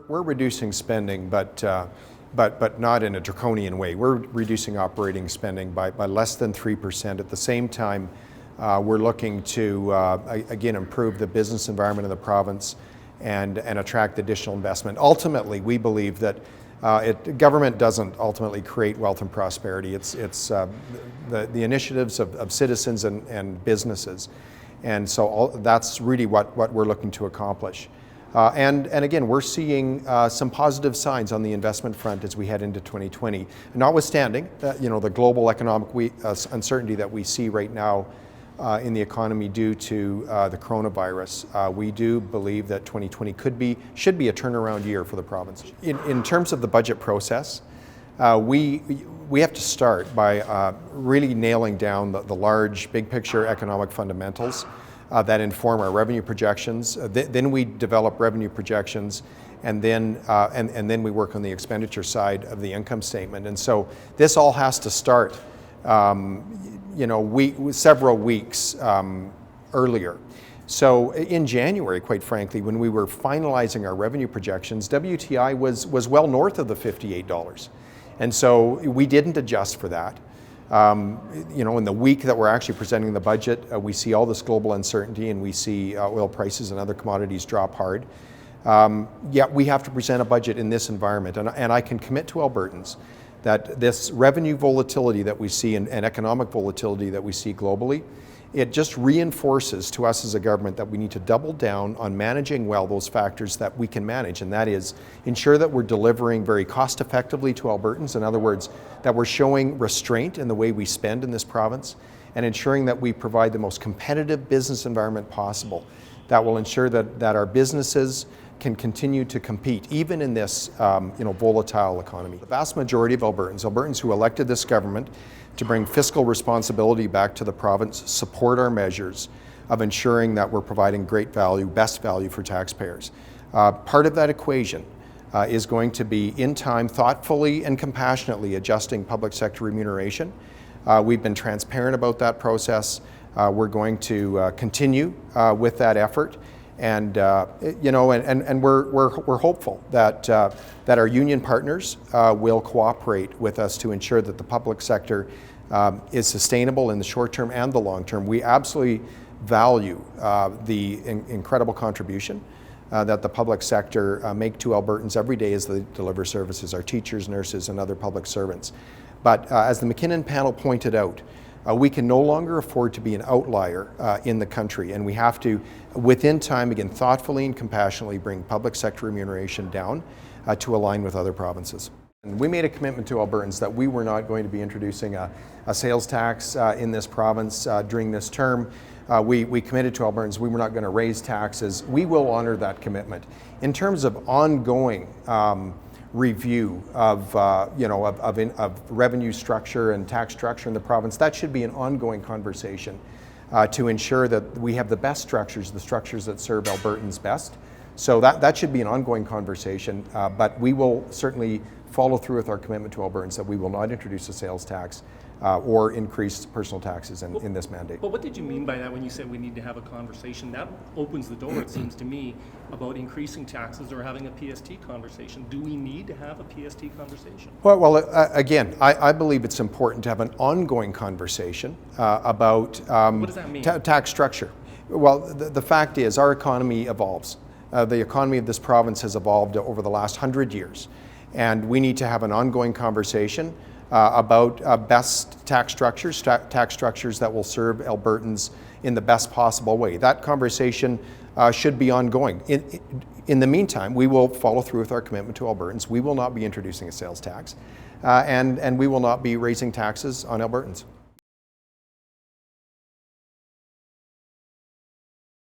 we're reducing spending, but not in a draconian way. We're reducing operating spending by less than 3%. At the same time, we're looking to, again, improve the business environment in the province and attract additional investment. Ultimately, we believe that government doesn't ultimately create wealth and prosperity. It's the initiatives of citizens and businesses. And so that's really what we're looking to accomplish. And again, we're seeing some positive signs on the investment front as we head into 2020. Notwithstanding, the global economic uncertainty that we see right now in the economy due to the coronavirus, we do believe that 2020 should be a turnaround year for the province. In terms of the budget process, we have to start by really nailing down the large, big picture economic fundamentals that inform our revenue projections. Then we develop revenue projections, and then we work on the expenditure side of the income statement. And so this all has to start, several weeks earlier. So in January, quite frankly, when we were finalizing our revenue projections, WTI was well north of the $58. And so we didn't adjust for that. In the week that we're actually presenting the budget, we see all this global uncertainty, and we see oil prices and other commodities drop hard. Yet we have to present a budget in this environment. And I can commit to Albertans that this revenue volatility that we see and economic volatility that we see globally, it just reinforces to us as a government that we need to double down on managing well those factors that we can manage, and that is ensure that we're delivering very cost effectively to Albertans. In other words, that we're showing restraint in the way we spend in this province, and ensuring that we provide the most competitive business environment possible that will ensure that our businesses can continue to compete, even in this volatile economy. The vast majority of Albertans who elected this government to bring fiscal responsibility back to the province, support our measures of ensuring that we're providing great value, best value for taxpayers. Part of that equation is going to be, in time, thoughtfully and compassionately adjusting public sector remuneration. We've been transparent about that process. We're going to continue with that effort. And we're hopeful that our union partners will cooperate with us to ensure that the public sector is sustainable in the short term and the long term. We absolutely value the incredible contribution that the public sector make to Albertans every day as they deliver services, our teachers, nurses, and other public servants. But as the McKinnon panel pointed out, we can no longer afford to be an outlier in the country, and we have to, within time, again, thoughtfully and compassionately bring public sector remuneration down to align with other provinces. And we made a commitment to Albertans that we were not going to be introducing a sales tax in this province during this term. We committed to Albertans we were not going to raise taxes. We will honor that commitment. In terms of ongoing review of revenue structure and tax structure in the province, that should be an ongoing conversation to ensure that we have the best structures, the structures that serve Albertans best. So that should be an ongoing conversation, but we will certainly follow through with our commitment to Albertans that we will not introduce a sales tax or increase personal taxes in this mandate. But what did you mean by that when you said we need to have a conversation? That opens the door, it seems to me, about increasing taxes or having a PST conversation. Do we need to have a PST conversation? Well, again, I believe it's important to have an ongoing conversation about what does that mean? Tax structure. Well, the fact is our economy evolves. The economy of this province has evolved over the last 100 years. And we need to have an ongoing conversation about best tax structures that will serve Albertans in the best possible way. That conversation should be ongoing. In the meantime, we will follow through with our commitment to Albertans. We will not be introducing a sales tax, and we will not be raising taxes on Albertans.